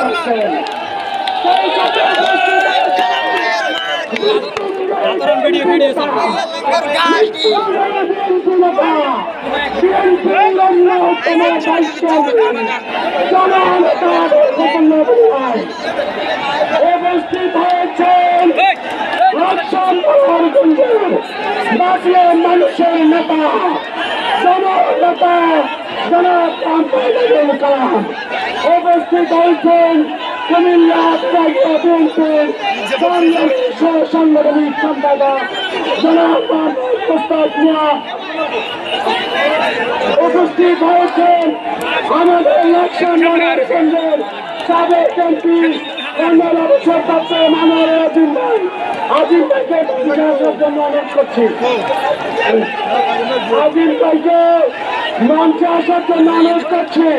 আসছেন। উপস্থিত হয়েছেন মানুষের নেতা জননেতা জনাব উপস্থিত হয়েছেন কুমিল্লা বিভাগীয় বিএনপির সাংগঠনিক সম্পাদক জনাব মোস্তাক মিয়া। উপস্থিত হয়েছেন আমাদের ইলেকশন কেন্দ্রের সাবেক এমপি আজিম ভাইকে আসার জন্য অনুরোধ করছি। আজিম ভাইকে মঞ্চে আসার জন্য অনুরোধ করছি।